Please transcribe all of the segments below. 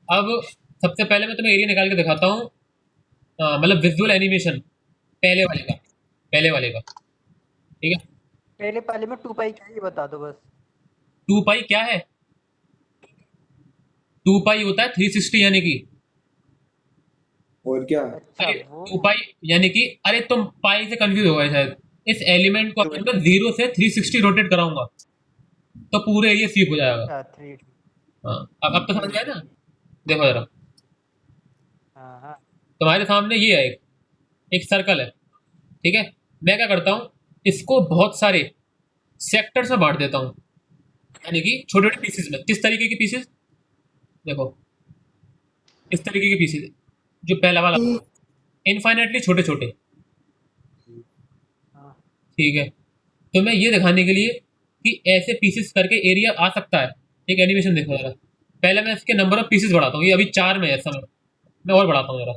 अब सबसे पहले मैं तुम्हें एरिया निकाल के दिखाता हूँ, मतलब विजुअल एनिमेशन पहले वाले का, पहले वाले का। ठीक है। पहले पाले में 2 पाई क्या है ये बता दो बस। 2 पाई क्या है? 2 पाई होता है 360, यानी कि, और क्या? अच्छा अरे वो। 2 पाई यानी कि, अरे तुम पाई से कंफ्यूज हो गए शायद। इस एलिमेंट को अगर मैं 0 से 360 रोटेट कराऊंगा तो पूरे एरिया स्वीप हो जाएगा। अच्छा 3D। हाँ, अब तो समझ गए ठीक है ना। ठीक। देखो जरा, हाँ हाँ। तुम्हारे सामने ये है एक एक सर्कल है। ठीक है। मैं क्या करता हूँ, इसको बहुत सारे सेक्टर्स में बांट देता हूँ, यानी कि छोटे छोटे पीसेस में। किस तरीके के पीसेस? देखो, इस तरीके के पीसेस, जो पहला वाला, इनफाइनेटली छोटे छोटे। हाँ ठीक है। तो मैं ये दिखाने के लिए कि ऐसे पीसेस करके एरिया आ सकता है, एक एनिमेशन देखो जरा। पहले मैं इसके नंबर ऑफ पीसेस बढ़ाता हूँ, ये अभी 4 में है इस समय। मैं और बढ़ाता हूँ जरा।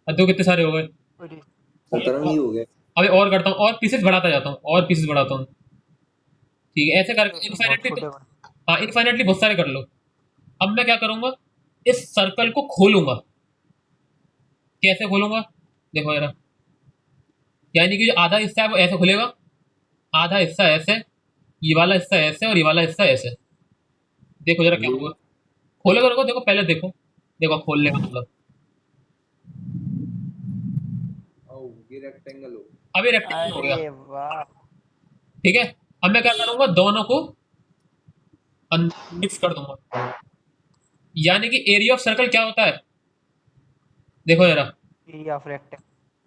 अब देखो कितने सारे हो गए। अरे 17 ही हो गए। अभी और करता हूँ, और पीसेस बढ़ाता जाता हूँ, और पीसेस बढ़ाता हूँ। ठीक है, ऐसे करके बहुत इनफाइनेटली छोटे तो, बन। हाँ इनफाइनेटली बहुत सारे कर लो। अब मैं क्या करूंगा, इस सर्कल को खोलूंगा। कैसे खोलूंगा? देखो जरा, यानी कि जो आधा हिस्सा है वो ऐसे खुलेगा, आधा हिस्सा ऐसे, ये वाला हिस्सा ऐसे, और ये वाला हिस्सा ऐसे। देखो जरा क्या होगा। खोलो देखो, देखो पहले देखो, देखो खोलने का मतलब। आओ, ये रेक्टेंगल हो। अब ये रेक्टेंगल हो अरे गया। वाह। ठीक है। अब मैं क्या करूंगा, दोनों को मिक्स कर दूंगा। यानी कि एरिया ऑफ सर्कल क्या होता है, देखो जरा। Area of rectangle.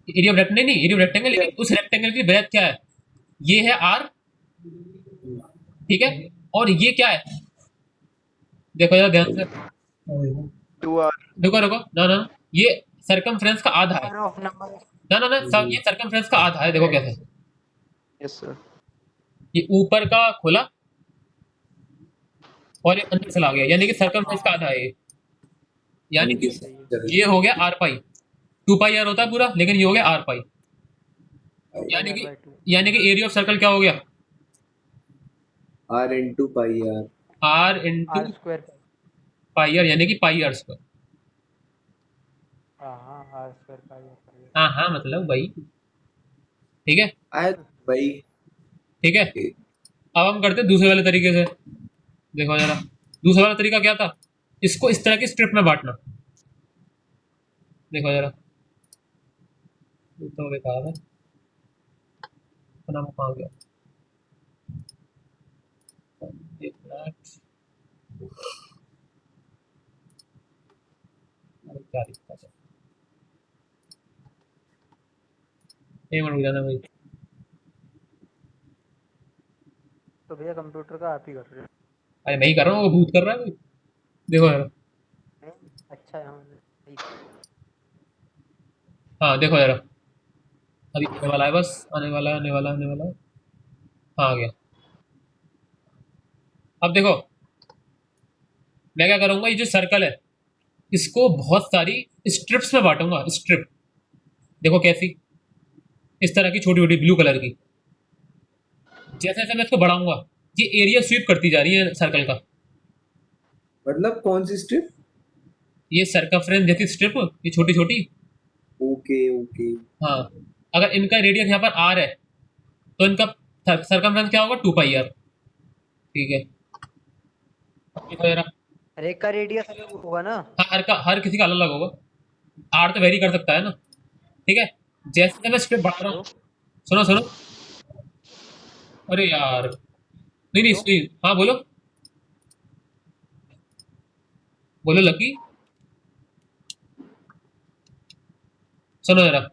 Area of rectangle नहीं, एरिया ऑफ रेक्टेंगल, लेकिन उस रेक्टेंगल की ब्रेथ क्या है? ये है आर। ठीक है। और ये क्या है? देखो जरा ध्यान से। 2R। रुको रुको, ना ना, ये सरकमफ्रेंस का आधा है। Number of number. ना ना ना, ये सरकमफ्रेंस का आधा है, देखो कैसे। Yes sir. ये ऊपर का खुला और ये अंदर चला गया, यानी कि सरकमफ्रेंस का आधा है ये। यानी यानी कि कि सही है। ये हो गया आर पाई। 2 पाई आर होता है पूरा, लेकिन ये हो गया आर पाई। 2 पाई यानी आर कि बाई 2। यानी कि एरिया ऑफ सर्कल क्या हो गया? R into pi r. R into r square pi. Pi r, यानी कि पाई आर स्क्वायर। हाँ हाँ r square pi r pi हाँ हाँ, मतलब भाई। ठीक है। आए भाई। ठीक है। अब हम करते हैं दूसरे वाले तरीके से। देखो जरा, दूसरा वाला तरीका क्या था, इसको इस तरह की स्ट्रिप में बांटना। देखो जरा, ये तो बेकार है, अपना वो कहाँ गया? एक मिनट, अरे क्या दिक्कत है, एक मिनट रुक जाना भाई। तो भैया कंप्यूटर का आप ही कर रहे हो। अरे मैं ही कर रहा हूँ, वो भूत कर रहा है भाई। देखो जरा, नहीं, अच्छा है हाँ, सही। हाँ देखो जरा, अभी आने वाला है, बस आने वाला है, आने वाला है, आने वाला है। हाँ आ गया। अब देखो, मैं क्या करूंगा, ये जो सर्कल है इसको बहुत सारी स्ट्रिप्स में बांटूंगा, स्ट्रिप। देखो कैसी, इस तरह की छोटी छोटी ब्लू कलर की। जैसे जैसे मैं इसको बढ़ाऊंगा, ये एरिया स्वीप करती जा रही है सर्कल का। मतलब कौन सी स्ट्रिप? ये सर्कमफ्रेंस जैसी स्ट्रिप, ये छोटी छोटी। Okay okay. हाँ, अगर इनका रेडियस यहाँ पर आर है तो इनका सर्कमफ्रेंस क्या होगा, 2 पाई आर। ठीक है। अब देखो जरा, हर एक का रेडियस अलग होगा ना। हाँ, हर किसी का अलग अलग होगा। आर तो वेरी कर सकता है ना। ठीक है। जैसे जैसे मैं स्ट्रिप बढ़ा रहा हेलो। हूँ, सुनो सुनो, अरे यार, नहीं नहीं हेलो। इसलिए, हाँ बोलो, बोलो लकी, सुनो जरा।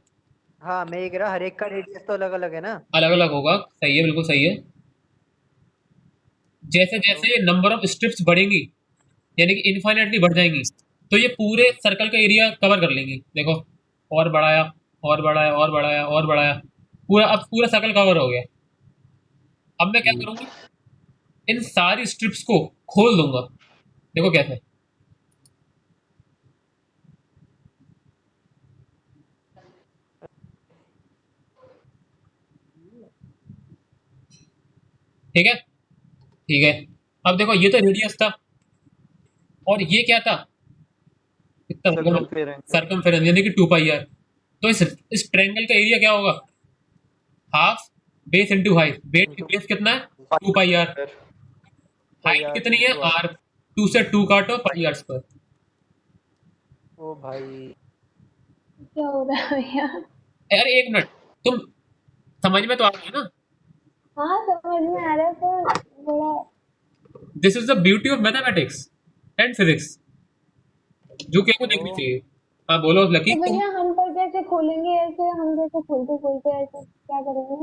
हाँ मैं ये कह रहा हर एक का रेडियस तो अलग अलग है ना। अलग अलग होगा, सही है, बिल्कुल सही है। जैसे हेलो। जैसे नंबर ऑफ स्ट्रिप्स बढ़ेंगी, यानी कि इनफाइनेटली बढ़ जाएंगी, तो ये पूरे सर्कल का एरिया कवर कर लेंगी। देखो, और बढ़ाया, और बढ़ाया, और बढ़ाया, और बढ़ाया, पूरा, अब पूरा सर्कल कवर हो गया। अब मैं क्या करूंगा, इन सारी स्ट्रिप्स को खोल दूंगा। देखो कैसे। ठीक है। ठीक है। अब देखो, ये तो रेडियस था, और ये क्या था, इतना होगा सर्कमफेरेंस यानी कि 2 पाई आर। तो इस ट्रायंगल का एरिया क्या होगा? Half base into height. Base कितना है? 2 पाई आर। हाइट कितनी है? आर। 2 से 2 काटो, पाई आर स्क्वायर। ओ भाई क्या हो रहा है भैया? अरे एक मिनट, तुम समझ में तो आ गई ना? हाँ समझ में आ रहा है पर थोड़ा this is the beauty of mathematics and physics, जो कि आपको देखनी चाहिए। हाँ बोलो लकी। तो भैया हम पर कैसे खोलेंगे ऐसे? हम जैसे खोलते खोलते ऐसे क्या करेंगे?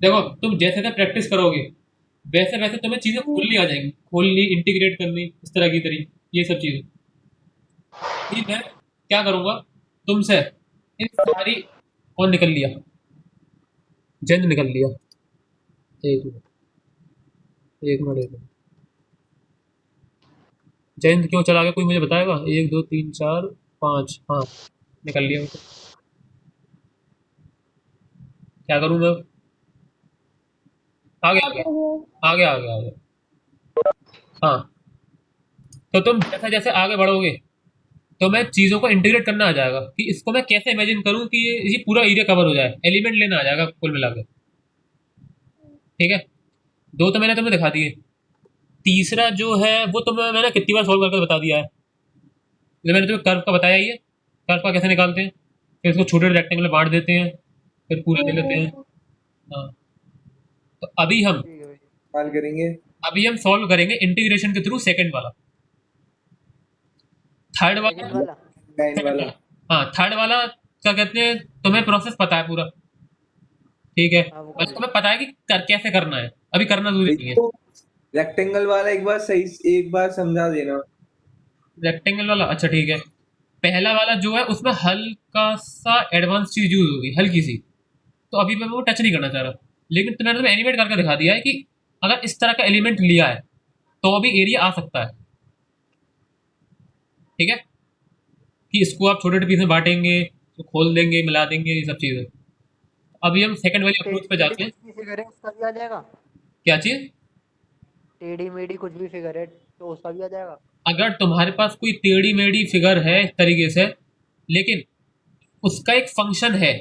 देखो तुम जैसे जैसे प्रैक्टिस करोगे वैसे वैसे तुम्हें चीजें खोलनी आ जाएंगी, खोलनी, इंटीग्रेट करनी, इस तरह की ये सब चीजें। ठीक है, क्या करूंगा तुमसे, इन सारी, कौन निकल लिया? जैन निकल लिया। एक मिनट, एक मिनट, एक मिनट। जयंत क्यों चला गया, कोई मुझे बताएगा? 1 2 3 4 5, हाँ निकल लिया वो तो। क्या करूं मैं? आ गया, आ गया, आ गया, आ गया, आ गया। हाँ, तो तुम जैसे जैसे आगे बढ़ोगे तो मैं चीज़ों को इंटीग्रेट करना आ जाएगा कि इसको मैं कैसे इमेजिन करूं कि ये पूरा एरिया कवर हो जाए, एलिमेंट लेना आ जाएगा कुल मिला के। ठीक है, दो तो मैंने तुम्हें दिखा दिए, तीसरा जो है वो मैंने कितनी बार सॉल्व करके बता दिया है। जैसे मैंने तुम्हें कर्व का बताया ही है, कर्व का कैसे निकालते हैं, फिर इसको छोटे रेक्टेंगल में बांट देते हैं, फिर पूरा ले लेते हैं। हाँ, तो ठीक है भाई। सवाल करेंगे। अभी हम सॉल्व करेंगे इंटीग्रेशन के थ्रू सेकंड वाला, थर्ड वाला। सेकंड वाला लाइन वाला। हाँ थर्ड वाला क्या कहते हैं, तुम्हें प्रोसेस पता है पूरा? ठीक है, हाँ वो बस तुम्हें पता है कि कैसे करना है, अभी करना जरूरी नहीं है। तो रेक्टेंगल वाला एक बार सही, एक बार समझा देना। रेक्टेंगल वाला, अच्छा ठीक है। पहला वाला जो है उसमें हल्का सा एडवांस चीज यूज होगी, हल्की सी, तो अभी मैं वो टच नहीं करना चाह रहा, लेकिन मैंने तुम्हें एनिमेट करके दिखा दिया है कि अगर इस तरह का एलिमेंट लिया है तो अभी एरिया आ सकता है। ठीक है, कि इसको आप छोटे छोटे पीस में बांटेंगे, तो खोल देंगे, मिला देंगे, ये सब चीजें। अभी हम सेकंड वाली अप्रोच पे टेढ़ी जाते हैं। कुछ भी फिगर है उसका भी आ जाएगा? क्या चीज? टेढ़ी मेढ़ी कुछ भी फिगर है तो उसका भी आ जाएगा? अगर तुम्हारे पास कोई टेढ़ी मेढ़ी फिगर है इस तरीके से, लेकिन उसका एक फंक्शन है,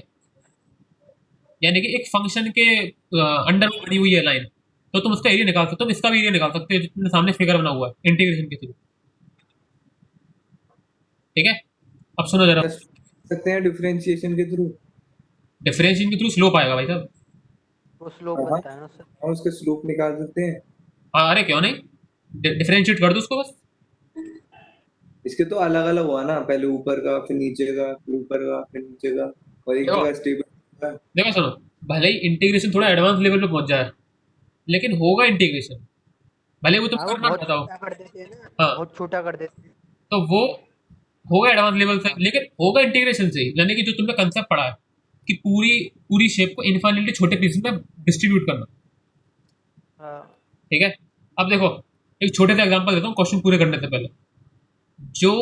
यानी कि एक फंक्शन के अंडर में बनी हुई है लाइन, तो तुम उसका एरिया निकाल सकते हो, तुम इसका भी एरिया निकाल सकते हो जितने सामने फिगर बना हुआ है इंटीग्रेशन के थ्रू। ठीक है, अब सुनो जरा, कर सकते हैं डिफरेंशिएशन के थ्रू। डिफरेंशिएशन के थ्रू स्लोप आएगा भाई साहब। वो स्लोप हाँ, बनता है ना उससे? हाँ, उसके स्लोप निकाल सकते हैं। हाँ अरे क्यों नहीं, डिफरेंशिएट कर दो उसको बस। इसके तो अलग अलग हुआ ना, पहले ऊपर का, फिर नीचे का, फिर ऊपर का, फिर नीचे का, और एक देखो जगह स्टेबल। देखो सुनो, भले ही इंटीग्रेशन थोड़ा एडवांस लेवल पे पहुंच जाए, लेकिन होगा इंटीग्रेशन, भले वो तुम हाँ वो करना बहुत चाहता हो। छोटा कर देते हैं ना, हाँ, बहुत छोटा कर देते हैं। तो वो होगा एडवांस लेवल से, हाँ लेकिन होगा इंटीग्रेशन से ही, यानी कि जो तुमने कंसेप्ट पढ़ा है कि पूरी पूरी शेप को इनफाइनाइटली छोटे पीस में डिस्ट्रीब्यूट करना। हाँ ठीक है, अब देखो एक छोटे से एग्जांपल देता हूँ क्वेश्चन पूरे करने से पहले। जो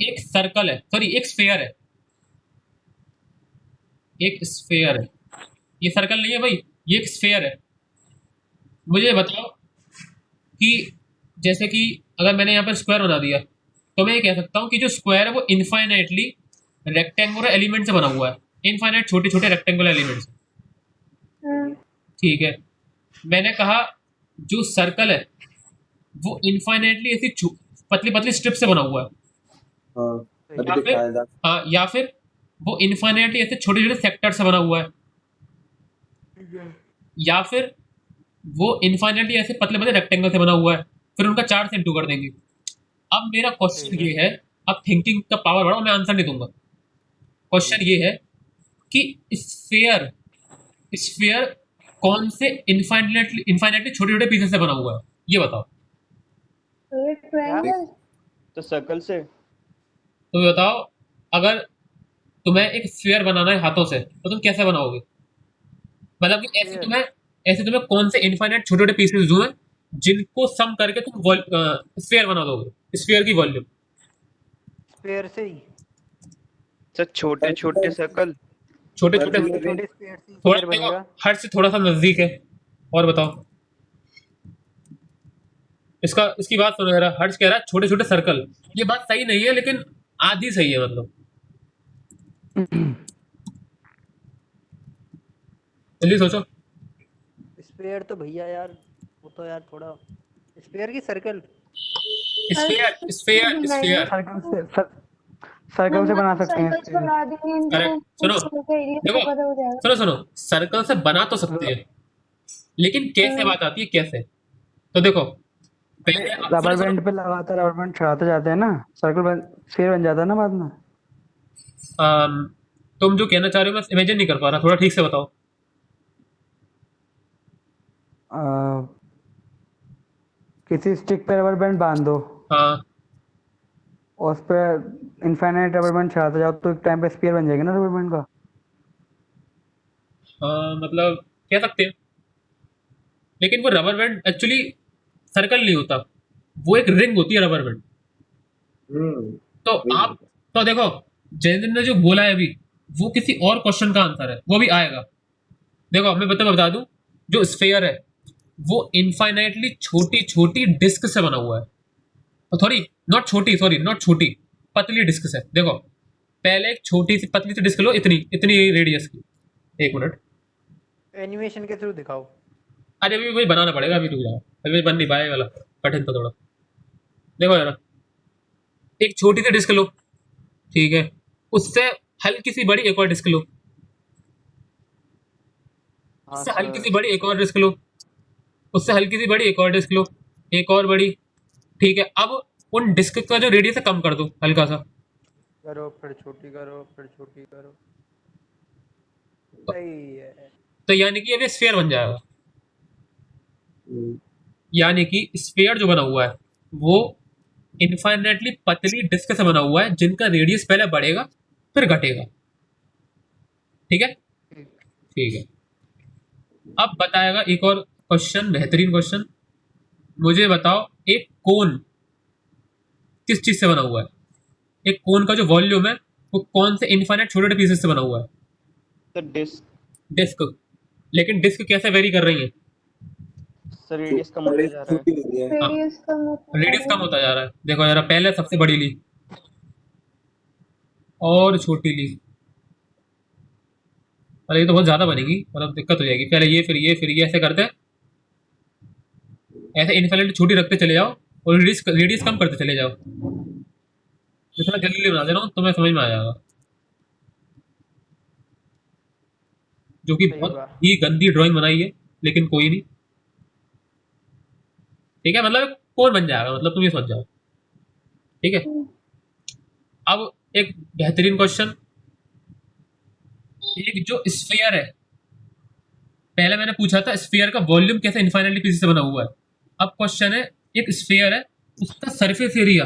एक सर्कल है, सॉरी एक स्फेयर है, एक स्फेयर है, ये सर्कल नहीं है भाई, ये एक स्फेयर है। मुझे बताओ कि जैसे कि अगर मैंने यहाँ पर स्क्वायर बना दिया, तो मैं ये कह सकता हूँ कि जो स्क्वायर है वो इनफाइनाइटली रेक्टेंगुलर एलिमेंट से बना हुआ है, इनफाइनाइट छोटे छोटे रेक्टेंगुलर एलिमेंट्स। सही है। ठीक है, मैंने कहा जो सर्कल है वो इनफाइनाइटली ऐसी पतली पतली स्ट्रिप से बना हुआ है, हाँ, अभी या फिर, दिखाया था। हाँ या फिर वो इनफाइनाइटली ऐसे छोटे छोटे सेक्टर से बना हुआ है, या फिर वो इनफाइनाइटली ऐसे पतले पतले रेक्टेंगल से बना हुआ है, फिर उनका 4 से इंटू कर देंगे। अब मेरा क्वेश्चन सही ये है, अब थिंकिंग का पावर बढ़ाओ, मैं आंसर नहीं दूंगा। क्वेश्चन ये है कि स्फेयर स्फेयर कौन से इनफाइनाइटली इनफाइनाइटली छोटे छोटे पीसेस से बना हुआ है, ये बताओ। तो ये ट्रायंगल तो सर्कल से। तो ये बताओ, अगर तुम्हें एक स्फेयर बनाना है हाथों से तो तुम कैसे बनाओगे? मतलब कि Sphere, ऐसे तुम्हें कौन से इनफाइनाइट छोटे छोटे पीसेस जो हैं जिनको सम करके तुम स्फेयर बना दोगे, स्फेयर की वॉल्यूम। स्पेयर से ही, सर छोटे छोटे सर्कल। छोटे पर छोटे, भी छोटे छोटे स्पेयर से थोड़ा स्पेयर देखो बनेगा। हर से थोड़ा सा नजदीक है, और बताओ। इसकी बात सुनो जरा, हर्ष कह रहा है छोटे छोटे सर्कल, ये बात सही नहीं है, लेकिन आधी सही है मतलब। जल्दी सोचो। स्पेयर तो भैया यार, वो तो यार थोड़ा, स्पेयर की circle. Sphere sphere sphere. Circle से बना सकते हैं सर्कल्स इसके। बना देंगे इनको, करेक्ट। सुनो उनका एरिया देखो, तो पता हो जाएगा। सुनो सुनो, सर्कल से बना तो सकते हैं, लेकिन कैसे बात आती है कैसे। तो देखो पहले रबर सुनो सुनो, बैंड पे लगातार रबर बैंड चढ़ाते जाते हैं ना, सर्कल बन स्फीयर बन जाता है ना बाद में। तुम जो कहना चाह रहे हो मैं इमेजिन नहीं कर पा रहा, थोड़ा ठीक से बताओ। आ, किसी स्टिक पे रबर बैंड बांध दो हाँ और उस पे इनफाइनाइट रबर बैंड चढ़ाते जाओ तो एक टाइम पे स्फीयर बन जाएगा ना रबर बैंड का। हाँ, मतलब कह सकते हैं, लेकिन वो रबर बैंड एक्चुअली सर्कल नहीं होता, वो एक रिंग होती है रबर बैंड। तो वही आप, तो देखो जयंद्र ने जो बोला है अभी, वो किसी और क्वेश्चन का आंसर है, वो भी आएगा। देखो मैं बता दूं, जो स्फेयर है वो इनफाइनाइटली छोटी छोटी डिस्क से बना हुआ है, और थोड़ी नॉट छोटी, सॉरी नॉट छोटी, पतली डिस्क से। देखो पहले एक छोटी सी पतली सी डिस्क लो, इतनी इतनी रेडियस की। एक मिनट, एनिमेशन के थ्रू दिखाओ। अरे अभी वही बनाना पड़ेगा, अभी रुक जाओ, अभी बन नहीं पाएगा वाला, कठिन तो थोड़ा। देखो यार, एक छोटी सी डिस्क लो, ठीक है, उससे हल्की सी बड़ी एक और डिस्क लो, हाँ उससे हल्की सर। सी बड़ी एक और डिस्क लो, उससे हल्की सी बड़ी एक और डिस्क लो, एक और बड़ी, ठीक है। अब उन डिस्क का जो रेडियस है कम कर दो हल्का सा, करो फिर छोटी करो, फिर छोटी करो। तो, सही है। तो यानी कि अब स्फीयर बन जाएगा। हम्म, यानी कि स्फीयर जो बना हुआ है वो इनफाइनेटली पतली डिस्क से बना हुआ है, जिनका रेडियस पहले बढ़ेगा फिर घटेगा, ठीक है। ठीक है, अब बताएगा एक और क्वेश्चन, बेहतरीन क्वेश्चन। मुझे बताओ एक कोन किस चीज से बना हुआ है, एक कोन का जो वॉल्यूम है वो कौन से इनफाइनाइट छोटे छोटे पीसेस से बना हुआ है। Sir disk. डिस्क, लेकिन डिस्क कैसे वेरी कर रही है। सर रेडियस कम बड़े होते जा रहा है। छोटी होती है। हाँ, रेडियस कम होता जा रेडियस रहा कम होता जा रहा है। देखो जरा, पहले सबसे बड़ी ली और छोटी ली, अरे ये तो बहुत ज्यादा बनेगी, मतलब दिक्कत हो जाएगी। पहले ये फिर ये फिर ये, ऐसे करते हैं, ऐसे इनफाइनाइट छोटी रखते चले जाओ और रेडियस रेडियस कम करते चले जाओ। जितना जल्दी बना दे रहा हूँ तुम्हें समझ में आ जाएगा, जो कि सही बहुत बात। ही गंदी ड्राइंग बनाई है, लेकिन कोई नहीं, ठीक है, मतलब कौन बन जाएगा, मतलब तुम ये समझ जाओ, ठीक है। अब एक बेहतरीन क्वेश्चन, एक जो स्फीयर है, पहले मैंने पूछा था स्फीयर का वॉल्यूम कैसे इनफाइनाइटली पीसेस से बना हुआ है। अब क्वेश्चन है, एक स्फीयर है, उसका सरफेस एरिया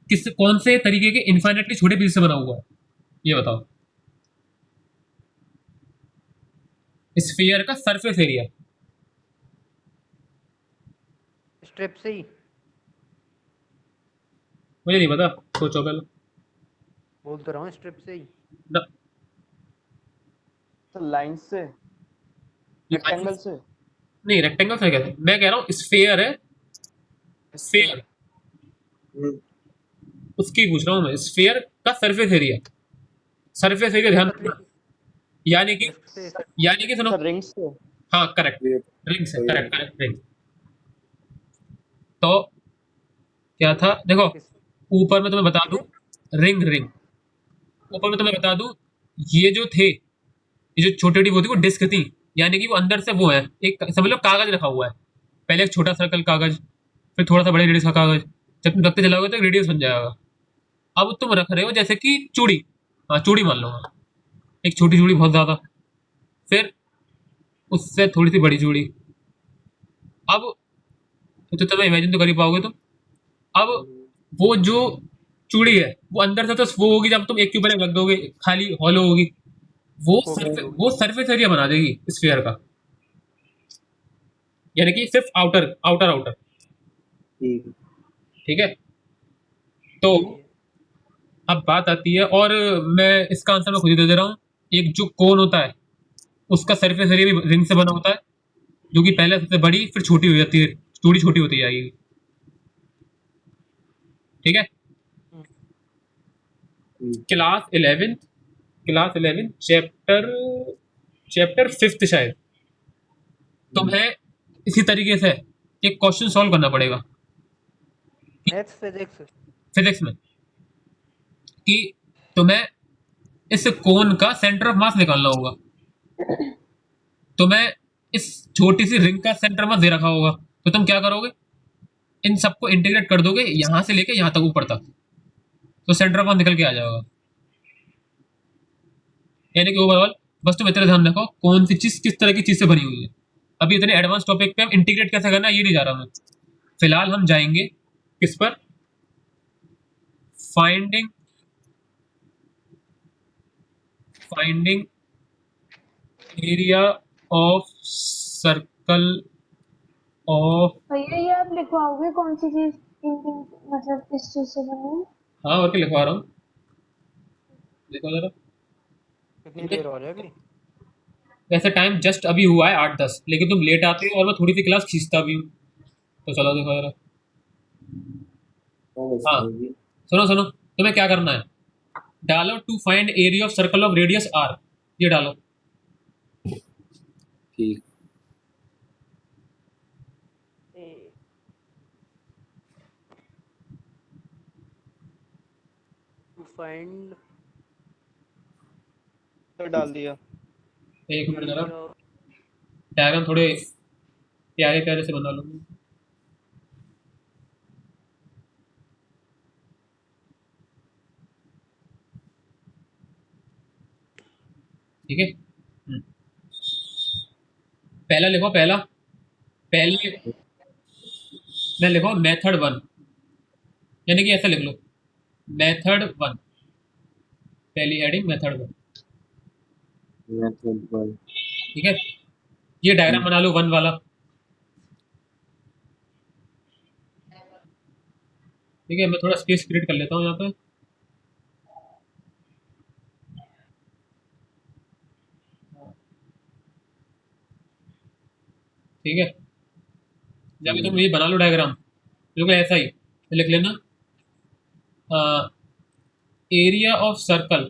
किस कौन से तरीके के इनफाइनाइटली छोटे पीसेस से बना हुआ है, ये बताओ। स्फीयर का सरफेस एरिया, स्ट्रिप से ही। मुझे नहीं पता, सोचो पहले। बोल तो रहा हूँ स्ट्रिप से ही। न- सर लाइन से, रेक्टेंगल से। नहीं, रेक्टेंगल से कैसे, मैं कह रहा हूँ स्फीयर है, स्फीयर हम्म, उसकी पूछ रहा हूँ मैं, स्फीयर का सरफेस एरिया, सरफेस एरिया ध्यान रखना, यानी कि डिस्क से यानी कि सुनो, सर रिंग से। हाँ करेक्ट, ये रिंग से, वही करेक्ट करेक्ट, रिंग। तो क्या था, देखो किस ऊपर में तुम्हें बता दूं, रिंग रिंग, ऊपर में तुम्हें बता दूं, ये जो थे, ये जो छोटी छोटी वो थी वो डिस्क थी, यानी कि वो अंदर से वो है, एक समझ लो कागज रखा हुआ है, पहले एक छोटा सर्कल कागज, फिर थोड़ा सा बड़े रेडियस का कागज, जब तुम रखते चलाओगे तो एक रेडियस बन जाएगा। अब तुम रख रहे हो जैसे कि चूड़ी, हाँ चूड़ी मान लो, हाँ, एक छोटी चूड़ी बहुत ज्यादा, फिर उससे थोड़ी सी बड़ी चूड़ी। अब तो तुम्हें इमेजिन तो कर ही पाओगे तुम। अब वो जो चूड़ी है वो अंदर से तो वो होगी, जब तुम एक के ऊपर एक रख दोगे खाली हॉलो होगी, वो सरफेस एरिया बना देगी स्फीयर का, यानी कि सिर्फ आउटर आउटर आउटर, ठीक है। ठीक है। तो अब बात आती है, और मैं इसका आंसर मैं खुद ही दे रहा हूँ, एक जो कोन होता है उसका सरफेस एरिया भी रिंग से बना होता है, जो कि पहले सबसे बड़ी फिर छोटी हो जाती है, चूड़ी छोटी होती जाएगी, ठीक है। क्लास 11 चैप्टर 5 शायद। तुम्हें इसी तरीके से एक क्वेश्चन सॉल्व करना पड़ेगा मैथ्स फिजिक्स फिजिक्स में कि तुम्हें इस कोन का सेंटर ऑफ मास निकालना होगा। तुम्हें इस छोटी सी रिंग का सेंटर मास दे रखा होगा, तो तुम क्या करोगे, इन सबको इंटीग्रेट कर दोगे यहां से लेके यहां तक ऊपर तक, तो सेंटर ऑफ मास निकल के आ जाएगा। यानी कि ओवरऑल बस तुम इतना ध्यान रखो कौन सी चीज किस तरह की चीज से बनी हुई है। अभी इतने एडवांस टॉपिक पे हम इंटीग्रेट कैसे करना है ये नहीं जा रहा मैं। फिलहाल हम जाएंगे किस पर, finding area of circle of. भैया ये आप लिखवाओगे कौन सी चीज मतलब किस चीज से बनी है? हाँ और क्या लिखवा रहा हूँ, देखो जरा। कितनी देर हो रही है अभी? वैसे टाइम जस्ट अभी हुआ है 8-10, लेकिन तुम लेट आते हो और मैं थोड़ी सी क्लास खींचता भी हूँ। तो चलो देखो जरा। हाँ सुनो सुनो, तुम्हें क्या करना है, डालो to find area of circle of radius r, ये डालो। ठीक। टू फाइंड तो डाल दिया। एक मिनट जरा, डायग्राम थोड़े प्यारे प्यारे से बना लूंगी। ठीक है, पहला लिखो, पहले मैं लिखो मेथड 1, यानी कि ऐसा लिख लो मेथड 1, पहली हेडिंग मेथड 1। मेथड 1। ठीक है, ये डायग्राम बना लो 1 वाला। ठीक है, मैं थोड़ा स्पेस क्रिएट कर लेता हूँ यहाँ पे। ठीक है, जब तुम ये बना लो डायग्राम, बिल्कुल ऐसा ही लिख लेना, एरिया ऑफ सर्कल।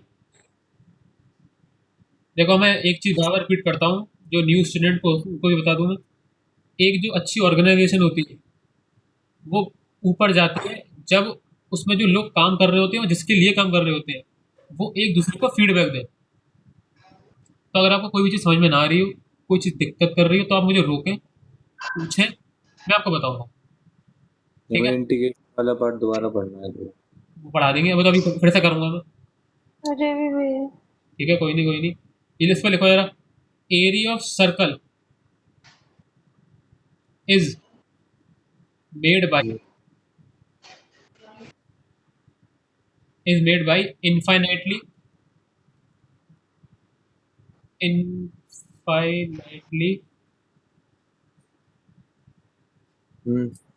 देखो मैं एक चीज़ बार रिपीट करता हूँ, जो न्यू स्टूडेंट को उनको भी बता दूँ मैं, एक जो अच्छी ऑर्गेनाइजेशन होती है वो ऊपर जाती है जब उसमें जो लोग काम कर रहे होते हैं और जिसके लिए काम कर रहे होते हैं वो एक दूसरे को फीडबैक दें। तो अगर आपको कोई भी चीज़ समझ में ना आ रही हो, कोई चीज़ दिक्कत कर रही हो, तो आप मुझे रोकें, पूछें, मैं आपको बताऊंगा। ठीक हमें है, इंटीग्रेशन वाला पार्ट दोबारा पढ़ना है तो। वो पढ़ा देंगे, अब तो अभी फिर से करूंगा मैं। मुझे भी भैया ठीक है, कोई नहीं, ये लिस्ट पे लिखो जरा, area of circle is made bye infinitely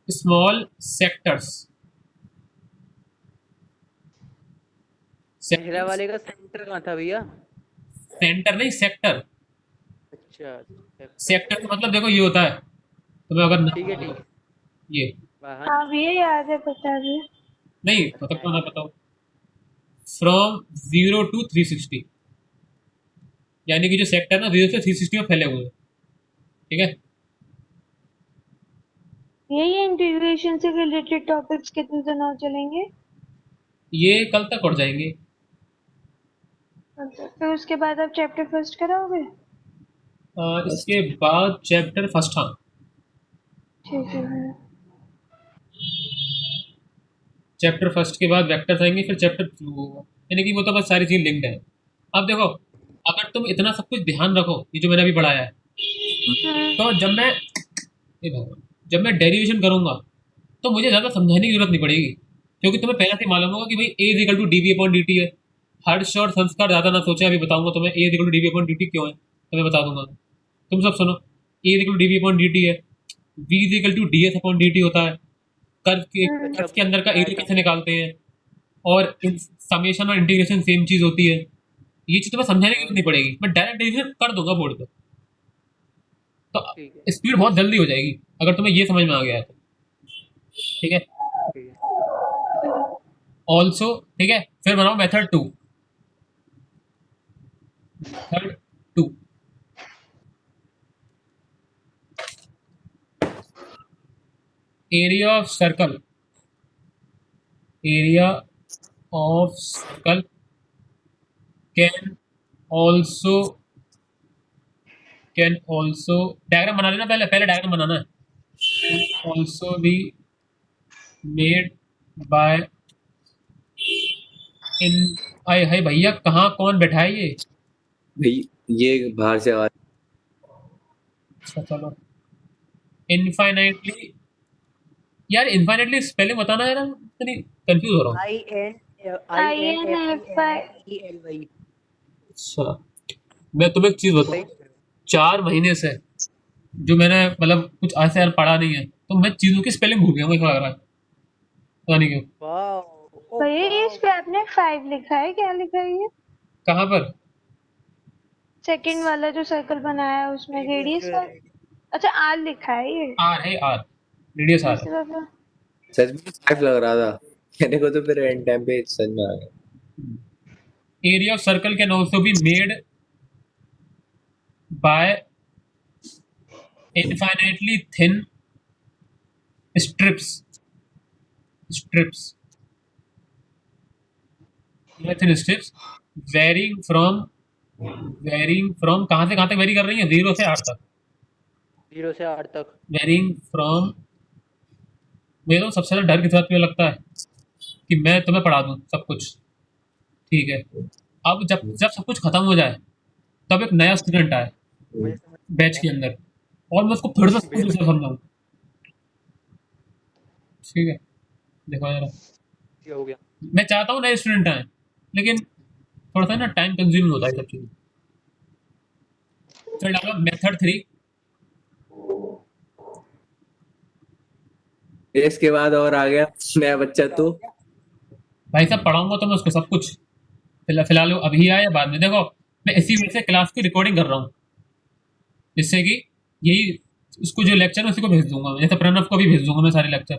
small sectors। पहला वाले का सेंटर कहाँ था भैया? सेंटर नहीं, सेक्टर। अच्छा सेक्टर का मतलब देखो ये होता है, तुम्हें अगर ठीक है ये हाँ हाँ भैया याद है पता भी। नहीं पता क्यों ना बताओ, फ्रॉम 0 to 360, यानी कि जो सेक्टर ना 0 से 360 में फैले हुए हैं। ठीक है, ये इंटीग्रेशन से रिलेटेड टॉपिक्स कितने दिन और चलेंगे? ये कल तक पढ़ जाएंगे। अच्छा, फिर उसके बाद आप चैप्टर फर्स्ट कराओगे? इसके बाद चैप्टर फर्स्ट, हाँ ठीक है भैया। चैप्टर फर्स्ट के बाद वेक्टर्स आएंगे, फिर चैप्टर 2 होगा, यानी कि वो तो बस सारी चीज़ लिंक्ड है। अब देखो, अगर तुम इतना सब कुछ ध्यान रखो, ये जो मैंने अभी पढ़ाया है, तो जब मैं डेरिवेशन करूंगा तो मुझे ज़्यादा समझाने की जरूरत नहीं पड़ेगी, क्योंकि तुम्हें पहले से मालूम होगा कि भाई a is equal to d v upon d t है। हर्ष और संस्कार ज़्यादा ना सोचे, अभी बताऊंगा तुम्हें a is equal to d v upon d t क्यों है, तो मैं बता दूंगा। तुम सब सुनो, a is equal to d v upon d t है, v is equal to d s upon d t होता है, कर्व के अंदर का एरिया कैसे निकालते हैं, और समेशन और इंटीग्रेशन सेम चीज़ होती है। ये चीज़ तुम्हें समझाने की जरूरत नहीं पड़ेगी, मैं डायरेक्ट डेरिवेशन कर दूंगा बोर्ड पे, तो ठीक है स्पीड बहुत जल्दी हो जाएगी अगर तुम्हें ये समझ में आ गया है तो। ठीक है, ऑल्सो, ठीक है, फिर बनाओ method 2, method 2, area of circle, area of circle can also, diagram बना लेना, पहले पहले डायग्राम बनाना है, can also be made by in, आए हाय भैया कहाँ कौन बैठा है ये? भाई ये बाहर से आवाज। अच्छा चलो, इनफाइनाइटली, यार इनफाइनाइटली स्पेलिंग बताना यार, इतनी कंफ्यूज हो रहा हूँ। INFINITELY। अच्छा, मैं तुम्हें एक चीज बताऊँ, 4 महीने से जो मैंने मतलब कुछ ऐसे यार पढ़ा नहीं है, तो मैं चीजों की स्पेलिंग भूल गया, मुझे लग रहा है, पता नहीं क्यों। वाओ, ओ भैया ये इस पे आपने 5 लिखा है, क्या लिखा है ये? कहाँ पर? सेकंड वाला जो सर्कल बनाया है उसमें रेडियस का, अच्छा आर लिखा है ये। आर है, आर, रेडियस आर है। तीसरा का सच में 5 लग रहा था कहने को, तो फिर एंड टाइम पे समझ में आ गया। Area of circle can also be made by infinitely thin strips, strips, thin strips varying from, कहाँ से कहाँ तक वेरी कर रही है? 0 से 8 तक, 0 से 8 तक। वेरिंग फ्रॉम, मेरे को सबसे ज़्यादा डर किस बात पे लगता है कि मैं तुम्हें पढ़ा दूँ सब कुछ, ठीक है, अब जब जब सब कुछ खत्म हो जाए तब एक नया स्टूडेंट आए मुझे समझ बैच के अंदर, और मैं उसको फिर से स्कूल से समझाऊँ, ठीक है, देखो यार, ये हो गया। मैं चाहता हूँ नए स्टूडेंट आए, लेकिन थोड़ा सा ना टाइम कंज्यूमिंग होता है सब चीज़ें। फिर डालो मेथड 3, इसके बाद और आ गया नया बच्चा तो। भाई साहब पढ़ाऊंगा तो मैं उसको सब कुछ, फिलहाल वो अभी आया, बाद में देखो, मैं इसी वजह से क्लास की रिकॉर्डिंग कर रहा हूँ, जिससे कि यही उसको जो लेक्चर है उसी को भेज दूंगा मैं, जैसे प्रणव को भी भेज दूंगा मैं सारे लेक्चर,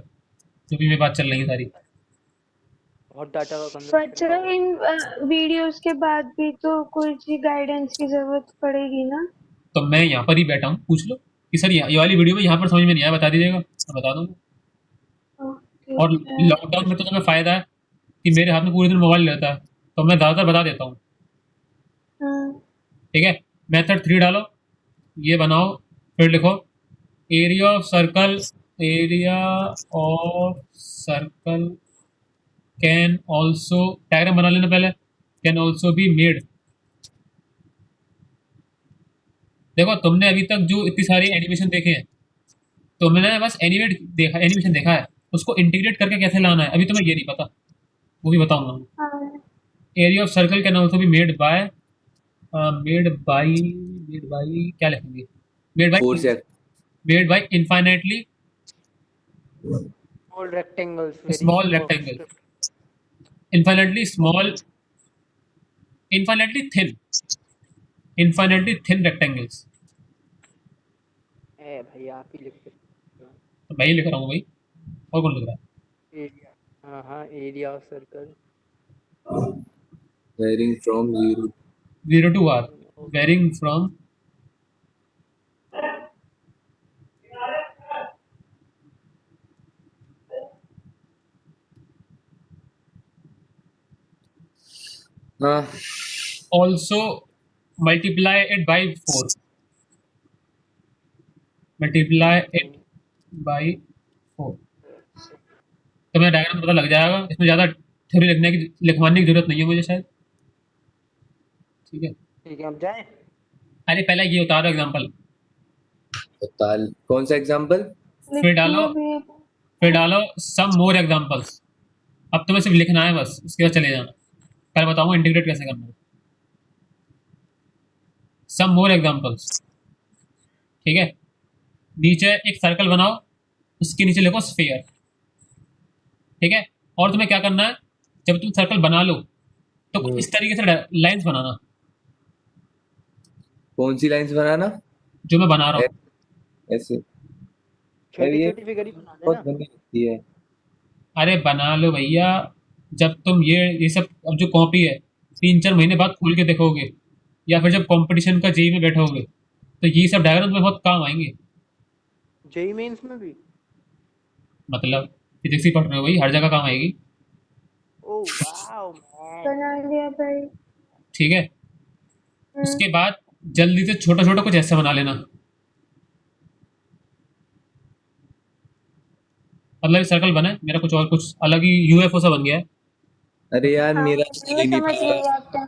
जो भी मेरी बात चल रही है सारी। बहुत डाटा का पर कंजप्शन चलो इन वीडियोस के बाद भी तो कोई सी गाइडेंस की जरूरत पड़ेगी ना। तो मैं यहाँ पर ही बैठा हूँ, पूछ लो कि सर ये वाली वीडियो में यहाँ पर समझ में नहीं आया, बता दीजिएगा, मैं बता दूंगा। ओके और लॉकडाउन में तो तुम्हें फ़ायदा है कि मेरे हाथ में पूरे दिन मोबाइल रहता है, तो मैं ज़्यादातर बता देता हूँ, ठीक है। मेथड 3 डालो, ये बनाओ, फिर लिखो area of circle, area of circle can also, diagram बना लेना पहले, कैन ऑल्सो बी मेड, देखो तुमने अभी तक जो इतनी सारी एनिमेशन देखे हैं, तुमने बस एनिमेशन देखा है, उसको इंटीग्रेट करके कैसे लाना है अभी तुम्हें ये नहीं पता, वो भी बताऊंगा मैं। हाँ area of circle can also be made bye, क्या लिखेंगे, मेड बाय, 4 से infinitely small rectangles, very small rectangle, infinitely small, infinitely thin rectangles. है भाई, आप ही लिखते तो मैं ही लिख रहा हूँ भाई, और कौन लिख रहा है? एरिया। हाँ हाँ, area of circle varying from 0 0 to R, varying from, हाँ also multiply it by 4, multiply it by 4, तो मेरा डायग्राम पता लग जाएगा, इसमें ज़्यादा थ्योरी लिखवाने की जरूरत नहीं है मुझे शायद, ठीक है। ठीक है, अब जाएं। अरे पहले ये उतारो एग्जांपल, ताल कौन सा एग्जांपल? फिर डालो, सम मोर एग्जांपल्स, अब तुम्हें सिर्फ लिखना है बस, उसके बाद चले जाना, कल बताऊंगा इंटीग्रेट कैसे करना है। सम मोर एग्जांपल्स, ठीक है, नीचे एक सर्कल बनाओ, उसके नीचे लिखो स्फीयर, ठीक है, और तुम्हें क्या करना है, जब तुम सर्कल बना लो तो इस तरीके से लाइंस बनाना, कौन सी लाइंस बनाना? जो मैं बना रहा हूँ, ऐसे यार, छोटी ये छोटी फिगर ही बना बहुत देना। गंदी लगती है। अरे बना लो भैया, जब तुम ये सब अब जो कॉपी है 3-4 महीने बाद खोल के देखोगे, या फिर जब कंपटीशन का जेई में बैठोगे, तो ये सब डायग्राम तुम्हें बहुत काम आएंगे। जेई मेंस में भी। मतलब फिजिक्स ही पढ़ रहे हो भाई, हर जगह काम आएगी। Oh wow man. बना लिया भाई। ठीक है, उसके बाद जल्दी से छोटा छोटा कुछ ऐसा बना लेना। मतलब सर्कल बना है मेरा, कुछ और कुछ अलग ही यूएफओ सा बन गया है। अरे यार हाँ मेरा मैं चल ही नहीं समझ पा गई रहा। आपका।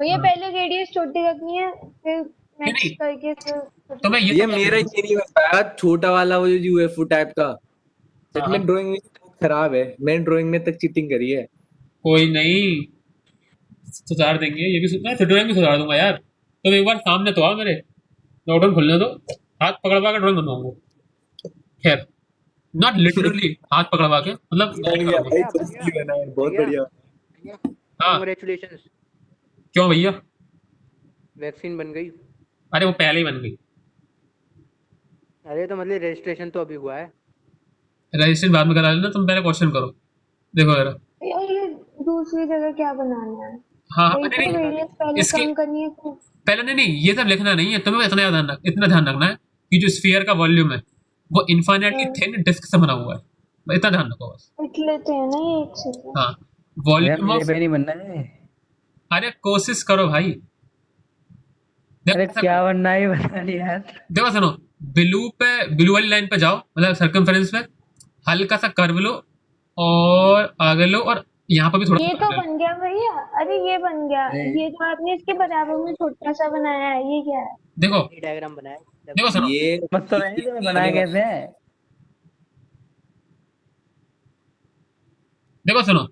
भैया हाँ। पहले रेडियस छोटी रखनी है, फिर नहीं नेक्स्ट नहीं, करके फिर तो मैं ये ये सब कर मेरा देता ही हूँ। नहीं बन पाया, छोटा वाला वो जो यूएफओ टाइप का। सच हाँ में ड्राइंग में बहुत खराब है, मैंने ड्राइंग में तक चीटिंग करी है। कोई नहीं, सुधार देंगे ये भी, मैं ड्राइंग भी सुधार दूंगा यार। तुम एक बार सामने तो आओ मेरे, लॉकडाउन खुलने दो, हाथ पकड़वा के ड्राइंग बनवाऊंगा। खैर, नॉट लिटरली हाथ पकड़वा के, मतलब गाइड बन गया करूंगा। भाई, भैया भैया सही बना है, बहुत भैया बढ़िया। भैया हाँ, कांग्रेचुलेशंस, क्यों भैया? वैक्सीन बन गई। अरे वो पहले ही बन गई, अरे तो मतलब रजिस्ट्रेशन तो अभी हुआ है। रजिस्ट्रेशन बाद में करा लेना, तुम पहले क्वेश्चन करो। देखो जरा। भैया ये दूसरी जगह क्या बनाना है? हाँ हाँ, वही नहीं तो नहीं, रेडियस पहले इसके कम करनी है फिर। पहले नहीं नहीं, ये सब लिखना नहीं है तुम्हें, इतना ध्यान रखना है कि जो स्फीयर का वॉल्यूम है वो इन्फाइनाइटली थिन डिस्क से बना हुआ है, इतना ध्यान रखो बस। लिख लेते हैं ना ये एक सेकंड। हाँ, भैया वॉल्यूम मेरे ऑफ, पे नहीं बनना है। अरे कोशिश करो भाई। देखो अरे ऐसा क्या करो, बनना है ये बता नहीं यार। देखो सुनो, ब्लू वाली लाइन पे जाओ, मतलब सर्कमफेरेंस पे हल्का सा कर्व लो, और आगे लो, और यहाँ पर भी थोड़ा सा ये कर्व तो ले लो। बन गया भैया। अरे ये बन गया। अरे ये जो आपने इसके बराबर में छोटा सा बनाया है ये क्या है? देखो, ये डायग्राम बनाया है। देखो सुनो, ये मत तो नहीं तुम्हें बनाया कैसे है। देखो सुनो,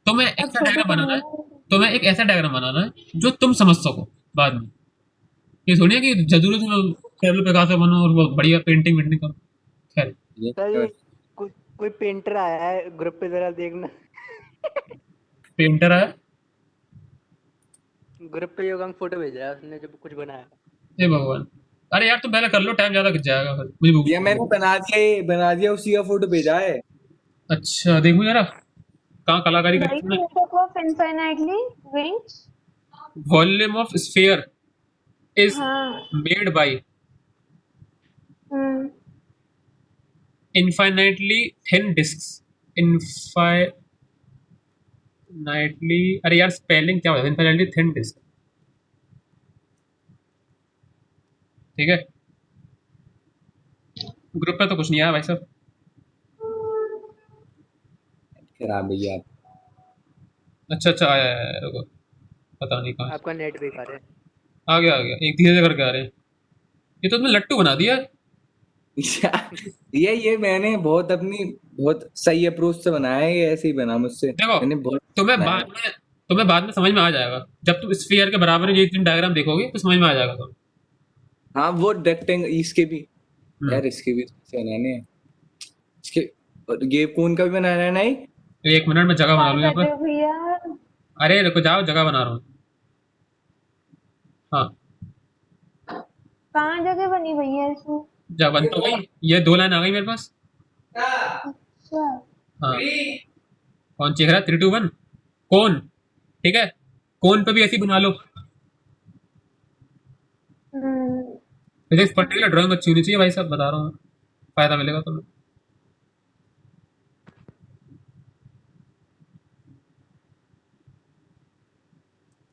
तुम्हें अब ऐसा छोटे डायग्राम से बनाना है, बनाना है। तुम्हें एक ऐसा डायग्राम बनाना है जो तुम समझ सको बाद में। ये थोड़ी है कि जरूरत तुम टेबल पे से बनो और वो बढ़िया पेंटिंग वेंटिंग करो। खैर, सर ये कोई कोई पेंटर आया है ग्रुप पे, जरा देखना। पेंटर है। ग्रुप पे योगांग फोटो भेजा है उसने, जो कुछ बनाया है। हे भगवान, अरे यार तुम पहले कर लो, टाइम ज्यादा खिंच जाएगा फिर, मुझे भूख ये लगी मैंने है। बना दिया, ये बना दिया, उसी का फोटो भेजा है। अच्छा देखूं जरा, कहाँ कलाकारी करी भैया तुमने। Focus of infinitely wings. Volume of sphere is हाँ। Made by hmm. Infinitely thin discs. Infinitely, अरे यार स्पेलिंग क्या होता है, इनफाइनाइटली थिन डिस्क। ठीक है, ग्रुप पे तो कुछ नहीं आया भाई साहब। खराब भैया। अच्छा अच्छा, आया आया, आया, रुको, पता नहीं कहाँ से। आपका नेट बेकार है। आ गया, एक धीरे धीरे करके आ रहे हैं। ये तो तुमने लट्टू बना दिया। ये मैंने बहुत अपनी बहुत सही अप्रोच से बनाया है, ये ऐसे ही बना मुझसे, देखो, मैंने बहुत तुम्हें बनाया है। बाद में तुम्हें बाद में समझ में आ जाएगा, जब तुम स्फीयर के बराबर ये तीन डायग्राम देखोगे तो समझ में आ जाएगा तुम्हें। हाँ वो रेक्टेंगल, इसके भी हम्म, यार, इसके भी तो बनाने हैं इसके, और ये कौन का भी बनाना है नहीं। एक मिनट में जगह बना क्या लूँ यहाँ कर रहे पर। हो भैया? अरे रुको जाओ, जगह बना रहा हूँ। हाँ, कहाँ जगह बनी भैया इसमें? जगह बन तो गई, ये 2 लाइन आ गई मेरे पास। अच्छा। हाँ, कौन चेक रहा है, 3 2 1 कौन। ठीक है, कौन पे भी ऐसी बना लो। हम्म। फिजिक्स पढ़ने के लिए ड्राइंग अच्छी होनी चाहिए भाई साहब, बता रहा हूँ, फायदा मिलेगा तुम्हें।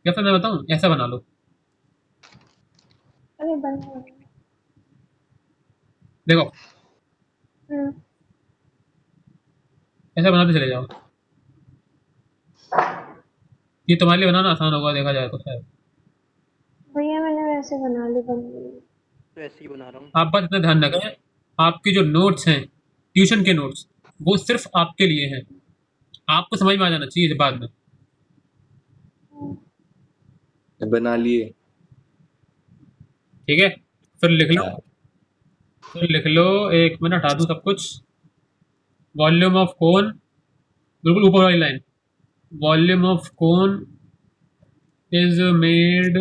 या फिर मैं बताऊँ, ऐसा बना लो। अरे बन गया। देखो, हम्म। ऐसा बनाते चले जाओ, ये तुम्हारे लिए बनाना आसान होगा देखा जाए तो शायद। भैया मैंने वैसे बना ली, बन गई। तो ऐसे ही बना रहा हूँ। आप बस इतना ध्यान रखें, आपके जो नोट्स हैं, ट्यूशन के नोट्स, वो सिर्फ आपके लिए हैं, आपको समझ में आ जाना चाहिए बाद में। बना लिए। ठीक है, फिर लिख लो, हाँ। फिर लिख लो, एक मिनट हटा दूँ सब कुछ। वॉल्यूम ऑफ कोन, बिल्कुल ऊपर वाली line, volume of cone is made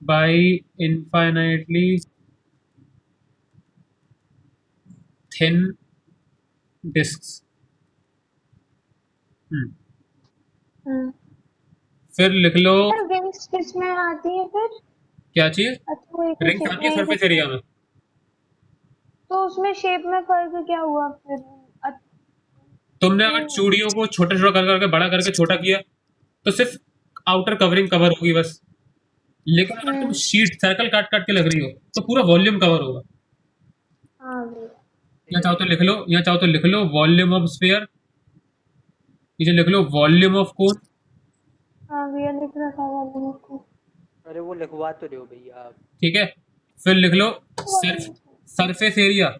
by infinitely thin discs. Hmm. फिर लिख लो यार रिंग्स किस में आती है फिर? क्या चीज, अच्छा वो एक ही रिंग्स shape आती है में ही सरफेस दिखता एरिया है। में। तो उसमें शेप में फर्क क्या हुआ फिर? तुमने अगर चूड़ियों को छोटा छोटा कर करके बड़ा करके छोटा किया तो सिर्फ आउटर कवरिंग कवर होगी बस, लेकिन अगर तुम शीट सर्कल काट काट के लग रही हो तो पूरा वॉल्यूम कवर होगा। हाँ भैया। यहाँ चाहो तो लिख लो, यहाँ चाहो तो लिख लो वॉल्यूम ऑफ स्फीयर, नीचे लिख लो वॉल्यूम ऑफ कोन। हाँ भैया लिख रहा था वाले में को। अरे वो लिखवा तो रहे हो भैया आप। ठीक है, फिर लिख लो सरफेस एरिया,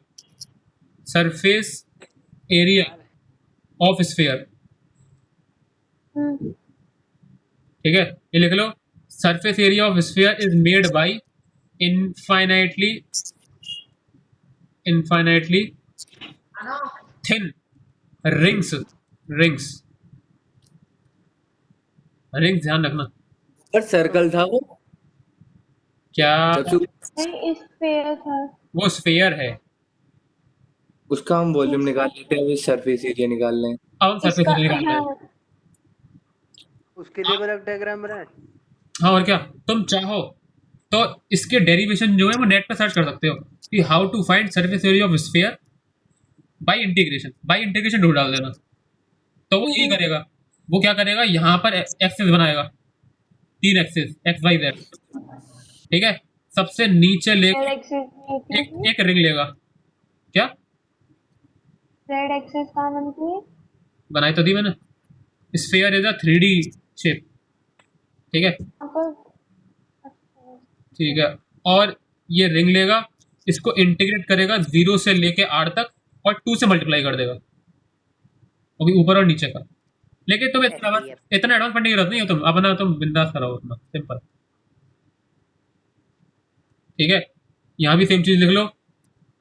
सरफेस एरिया यार ऑफ स्फीयर। हम्म। ठीक है, ये लिख लो surface area of sphere is made by infinitely infinitely thin rings rings rings, ध्यान रखना। पर सर्कल था वो क्या, सबसे, नहीं इस पे था। वो स्फीयर है। उसका हम वॉल्यूम निकाल लेते हैं, अभी सरफेस एरिया निकाल लें। अब हम सरफेस इसका एरिया निकाल रहे हैं। हाँ उसके लिए अलग डायग्राम बनाए। हाँ और क्या, तुम चाहो तो इसके डेरिवेशन जो है वो नेट पे सर्च कर सकते हो कि how to find surface area of sphere by integration ढूंढ डाल देना, तो वो यही करेगा। वो क्या करेगा, यहाँ पर एक्सेस बनाएगा, 3 एक्सेस एक्स वाई जेड। ठीक है, सबसे नीचे ले रेड एक्सिस एक रिंग लेगा। क्या रेड एक्सिस कहाँ बनती है? बनाई तो दी मैंने, sphere is a 3D shape. ठीक है, यहाँ पर अच्छा, ठीक है, और ये रिंग लेगा, इसको इंटीग्रेट करेगा 0 से लेके R तक और 2 से मल्टीप्लाई कर देगा, अभी ऊपर और नीचे का। लेकिन तुम इतना एडवांस पढ़ने की जरूरत नहीं है, तुम अपना तुम बिंदास करो अपना सिंपल। ठीक है, यहाँ भी सेम चीज लिख लो,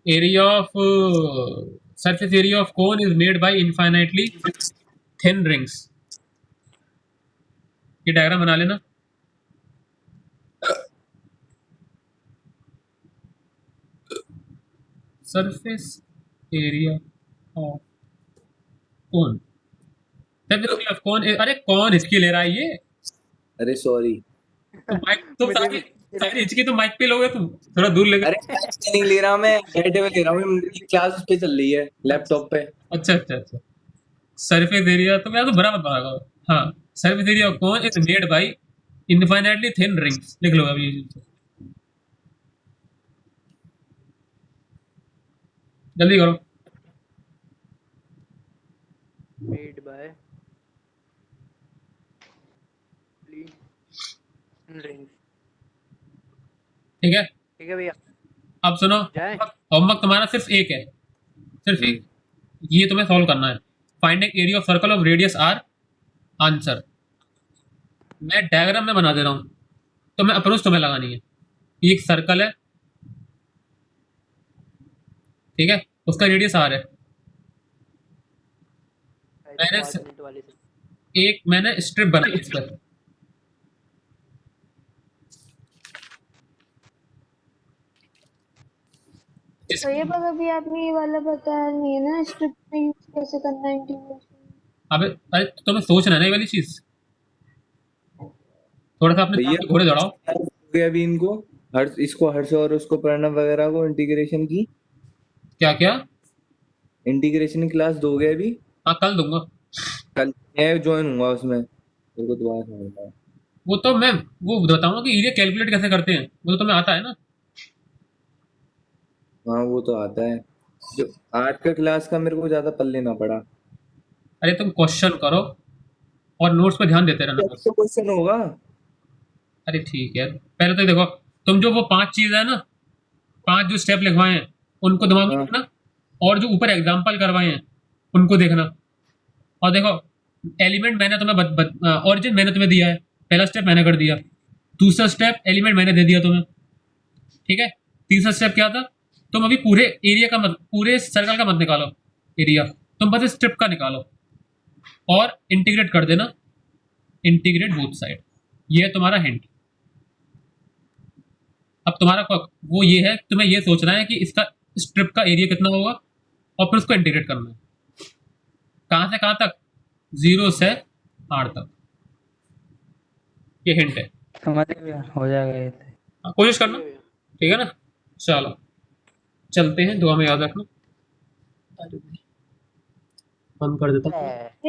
area of surface area of cone is made by infinitely thin rings. ये डायग्राम बना लेना। Surface area of cone, surface area of cone, अरे कौन हिचकी ले रहा है ये? अरे सॉरी, तुम माइक, तुम मुझे सारी भी- सारी हिचकी तुम माइक पे लोगे, तुम थोड़ा दूर लेके। अरे नहीं ले रहा, मैं बैठे हुए ले रहा हूँ, मेरी क्लास उस पे चल रही है लैपटॉप पे। अच्छा अच्छा अच्छा, सरफेस एरिया तो मैं तो बुरा मत बनागा। हाँ, surface area of cone is made by infinitely thin rings, लिख लो अभी ये चीज़। जल्दी करो। Made by rings. ठीक है, ठीक है भैया अब सुनो, जाए। होमवर्क तुम्हारा सिर्फ एक है, सिर्फ एक, ये तुम्हें सॉल्व करना है। Finding area of circle of radius r, answer. मैं डायग्राम में बना दे रहा हूँ, तो मैं अप्रोच तुम्हें लगानी है। ये एक सर्कल है, ठीक है, उसका रेडियस आर है। मैंने 5 मिनट वाले से एक मैंने स्ट्रिप बनाई इस पर, तो ये पर अभी आपने ये वाला बताया नहीं है ना, स्ट्रिप में यूज कैसे करना है इंटीग्रेशन। अबे अरे तुम्हें सोचना है ना ये वाली चीज, थोड़ा सा अपने भैया दिमाग पे घोड़े दौड़ाओ। हो गया अभी इनको, इसको हर्ष और उसको प्रणव वगैरह को इंटीग्रेशन की, क्या क्या, इंटीग्रेशन की क्लास दोगे अभी? हाँ कल दूंगा। कल मैं ज्वाइन हुआ उसमें, मेरे को दोबारा समझना है। वो तो मैं वो बताऊंगा कि एरिया कैलकुलेट कैसे करते हैं, वो तो तुम्हें आता है ना। हाँ वो तो आता है, जो आज का क्लास का मेरे को ज्यादा पल्ले ना पड़ा। अरे तुम क्वेश्चन करो और नोट्स पे ध्यान देते रहना बस। तो क्वेश्चन होगा। अरे ठीक है, पहले तो देखो, तुम जो वो 5 चीज है ना, 5 जो स्टेप लिखवाए हैं उनको दिमाग में हाँ। रखना, और जो ऊपर एग्जाम्पल करवाए हैं उनको देखना। और देखो, एलिमेंट मैंने तुम्हें ऑरिजिन मैंने तुम्हें दिया है, पहला स्टेप मैंने कर दिया, दूसरा स्टेप एलिमेंट मैंने दे दिया तुम्हें, ठीक है। तीसरा स्टेप क्या था, तुम अभी पूरे एरिया का मत, पूरे सर्कल का मत निकालो एरिया, तुम बस स्ट्रिप का निकालो और इंटीग्रेट कर देना, इंटीग्रेट बोथ साइड। ये है तुम्हारा हिंट। अब तुम्हारा वो ये है, तुम्हें ये सोचना है कि इसका स्ट्रिप का एरिया कितना होगा और फिर उसको इंटीग्रेट करना है। कहाँ से कहाँ तक, 0 से R तक, ये हिंट है। समझ गया, हो जाएगा ये तो। हाँ, कोशिश करना, ठीक है ना। चलो चलते हैं, दुआ में याद रखना। बंद कर देता हूँ।